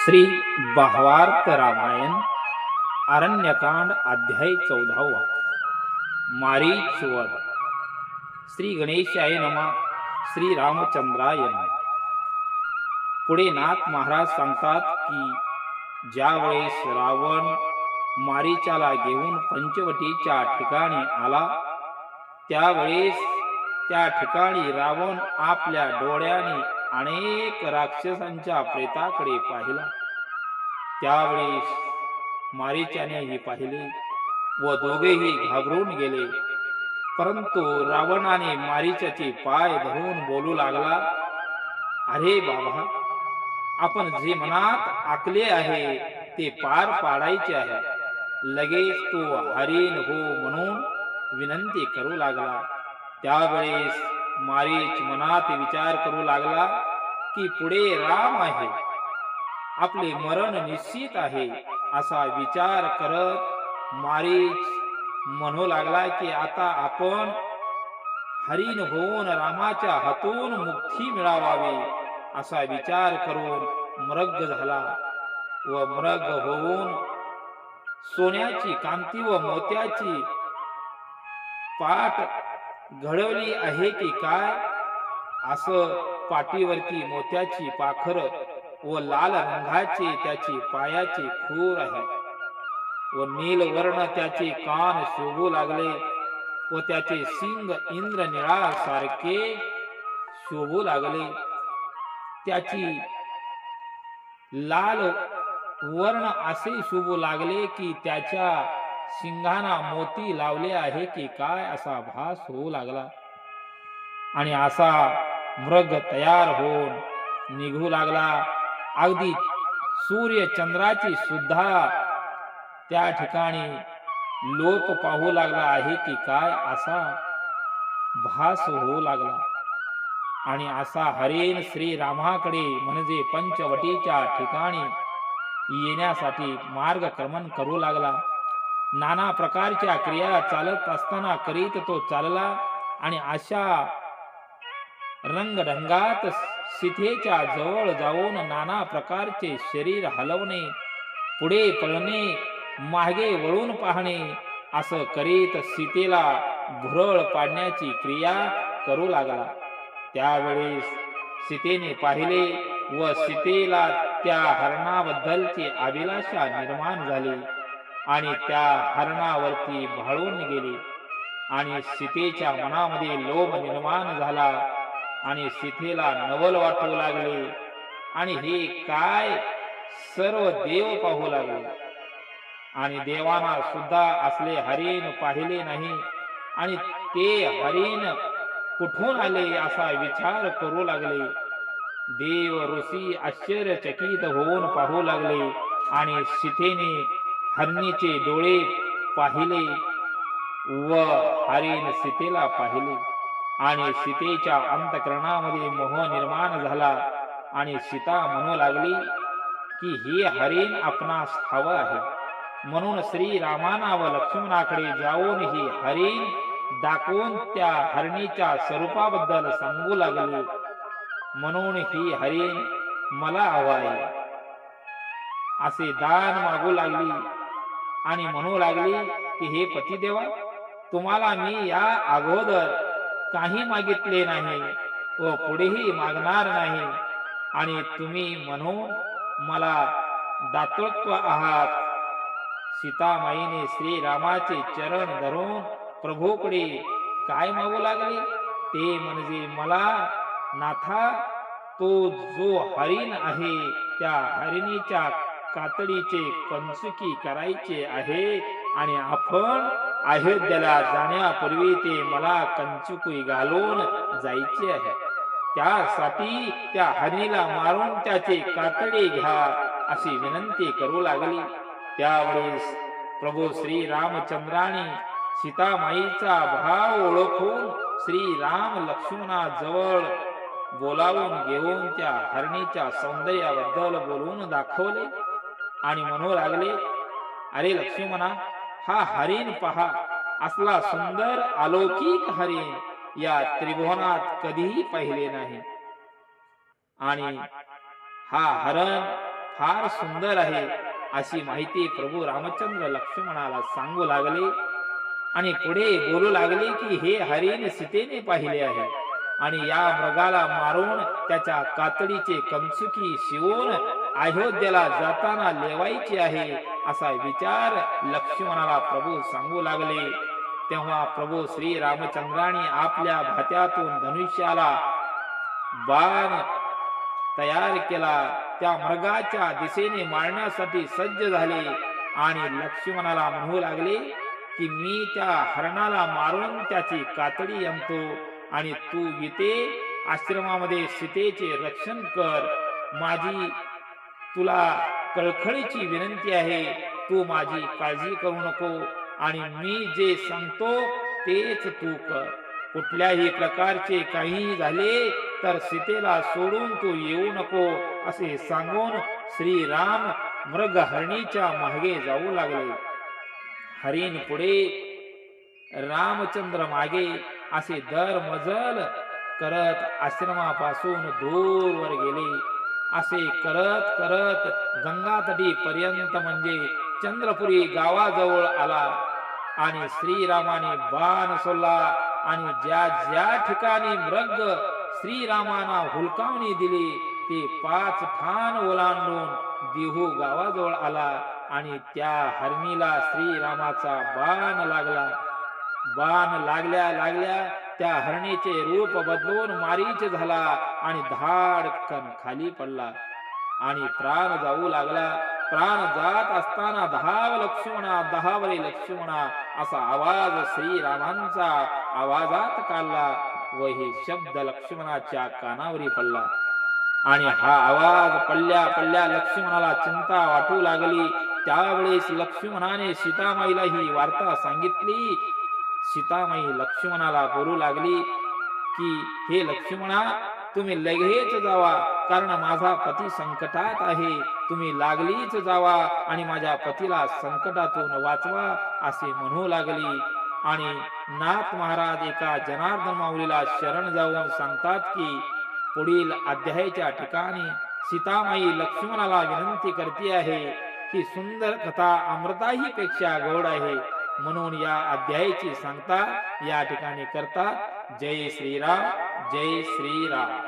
श्री भावार्थ रामायण अरण्यकांड अध्याय 14 मारीच वध. श्री गणेशाय नमः. श्री रामचंद्राय नमः. पुढे नाथ महाराज सांगतात की ज्यावेळेस रावण मारीचाला घेऊन पंचवटीच्या ठिकाणी आला त्यावेळेस त्या ठिकाणी रावण आपल्या डोळ्याने अनेक राक्षसांच्या प्रेताकडे पाहिला. त्यावेळेस मारीचानेही पाहिले व दोघेही घाबरून गेले. परंतु रावणाने मारीचाचे पाय धरून बोलू लागला, अरे बाबा, आपण जे मनात आखले आहे ते पार पाडायचे आहे. लगेच तो हरिण हो म्हणून विनंती करू लागला. त्यावेळेस मारीच मनात विचार करू लागला की पुढे राम आहे, आपले मरण निश्चित आहे. असा विचार करत मारीच म्हणू लागला की आता आपण हरिण होऊन रामाच्या हातून मुक्ती मिळवावी. असा विचार करून मृग झाला व मृग होऊन सोन्याची कांती व मोत्याची पाट घडवली आहे की काय, असं पाठीवरती मोत्याची पाखर व लाल रंगाचे त्याची पायाचे खूर आहे व नीलवर्ण त्याचे कान शोभू लागले व त्याचे शिंग इंद्रनिळा सारखे शोभू लागले. त्याची लाल वर्ण असे शोभू लागले की त्याच्या शिंगाना मोती लावले आहे की काय असा भास होऊ लागला. आणि असा मृग तयार होऊन निघू लागला. अगदी सूर्य चंद्राची सुद्धा त्या ठिकाणी लोप पाहू लागला आहे की काय असा भास होऊ लागला. आणि असा हरिण श्री रामाकडे म्हणजे पंचवटीच्या ठिकाणी येण्यासाठी मार्गक्रमण करू लागला. नाना प्रकारच्या क्रिया चालत असताना करीत तो चालला आणि अशा रंगढंगात सीतेच्या जवळ जाऊन नाना प्रकारचे शरीर हलवणे, पुढे पळणे, मागे वळून पाहणे असं करीत सीतेला भुरळ पाडण्याची क्रिया करू लागला. त्यावेळेस सीतेने पाहिले व सीतेला त्या हरणाबद्दलची अभिलाषा निर्माण झाली आणि त्या हरणावरती भाळून गेली आणि सीतेच्या मनामध्ये लोभ निर्माण झाला आणि सीतेला नवल वाटू लागले. आणि हे काय सर्व देव पाहू लागले आणि देवांना सुद्धा असले हरिण पाहिले नाही आणि ते हरिण कुठून आले असा विचार करू लागले. देव ऋषी आश्चर्यचकित होऊन पाहू लागले आणि सीतेने हरणीचे डोळे पाहिले व हरिण सीतेला पाहिले आणि सीतेच्या अंतःकरणामध्ये मोह निर्माण झाला आणि सीता म्हणू लागली की हे हरिण आपणास हवं आहे. म्हणून श्री रामाना व लक्ष्मणाकडे जाऊन ही हरिण दाखवून त्या हरणीच्या स्वरूपाबद्दल सांगू लागली. म्हणून ही हरिण मला हवं आहे असे दान मागू लागली आणि म्हणू लागली की हे पतिदेवा, तुम्हाला मी या अगोदर काही मागितले नाही व पुढेही मागणार नाही आणि तुम्ही म्हणून मला दातृत्व आहात. सीतामाईने श्रीरामाचे चरण धरून प्रभूकडे काय मागू लागले ते म्हणजे, मला नाथा, तो जो हरिण आहे त्या हरिणीच्या कातडीचे कंचुकी करायचे आहे आणि आपण अयोध्येला जाण्यापूर्वी ते मला कंचुकी घालून जायचे आहे. त्यासाठी त्या हरणीला मारून त्याचे कातडे घ्या अशी विनंती करू लागली. त्यावेळेस प्रभू श्री रामचंद्राने सीतामाईचा भाव ओळखून श्री राम लक्ष्मणाजवळ बोलावून घेऊन त्या हरणीच्या सौंदर्याबद्दल बोलून दाखवले आणि म्हणू लागले, अरे लक्ष्मणा, हा हरिण पहा, असला सुंदर अलौकिक हरिण या त्रिभुवनात कधीही पाहिले नाही. आणि हा हरण फार सुंदर आहे अशी माहिती प्रभू रामचंद्र लक्ष्मणाला सांगू लागले आणि पुढे बोलू लागले की हे हरिण सीतेने पाहिले आहे आणि या मृगाला मारून त्याच्या कातडीचे कमसुकी शिवून अयोध्येला जाताना लेवायचे आहे असा विचार लक्ष्मणाला प्रभू सांगू लागले. तेव्हा प्रभू श्री रामचंद्राने आपल्या भात्यातून धनुष्याला बाण तयार केला. त्या मृगाच्या दिशेने मारण्यासाठी सज्ज झाले आणि लक्ष्मणाला म्हणू लागले की मी त्या हरणाला मारून त्याची कातडी आणतो आणि तू इथे आश्रमामध्ये सीतेचे रक्षण कर. माझी तुला कळकळीची विनंती आहे, तू माझी काळजी करू नको आणि मी जे सांगतो तेच तू कर. कुठल्याही प्रकारचे काही झाले तर सीतेला सोडून तू येऊ नको असे सांगून श्रीराम मृगहरणीच्या मागे जाऊ लागले. हरिण पुढे रामचंद्र मागे असे दर मजल करत आश्रमापासून दूरवर गेले. असे करत करत गंगातटी पर्यंत म्हणजे चंद्रपुरी गावाजवळ आला आणि श्रीरामाने बाण सोडला आणि ज्या ज्या ठिकाणी मृग श्रीरामांना हुलकावणी दिली ते 5 ठाण ओलांडून देहू गावाजवळ आला आणि त्या हरणीला श्रीरामाचा बाण लागला. बाण लागल्या लागल्या त्या हरणीचे रूप बदलून मारीच झाला आणि धाडकन खाली पडला आणि प्राण जाऊ लागला. प्राण जात असताना धाव लक्ष्मणा, धावरे लक्ष्मणा असा आवाज श्रीरामांचा आवाजात काढला व हे शब्द लक्ष्मणाच्या कानावरी पडला आणि हा आवाज पडल्या पडल्या लक्ष्मणाला चिंता वाटू लागली. त्यावेळेस लक्ष्मणाने सीतामाईला ही वार्ता सांगितली. सीतामाई लक्ष्मणाला बोलू लागली की हे लक्ष्मणा, तुम्ही लगेच जावा, कारण माझा पती संकटात आहे. तुम्ही लागलीच जावा आणि माझ्या पतीला संकटातून वाचवा असे म्हणू लागली. आणि नाथ महाराज एका जनार्दन माऊलीला शरण जाऊन सांगतात की पुढील अध्यायाच्या ठिकाणी सीतामाई लक्ष्मणाला विनंती करते आहे. ही सुंदर कथा अमृताही पेक्षा गोड आहे. म्हणून या अध्यायाची सांगता या ठिकाणी करतात. जय श्रीराम, जय श्रीराम.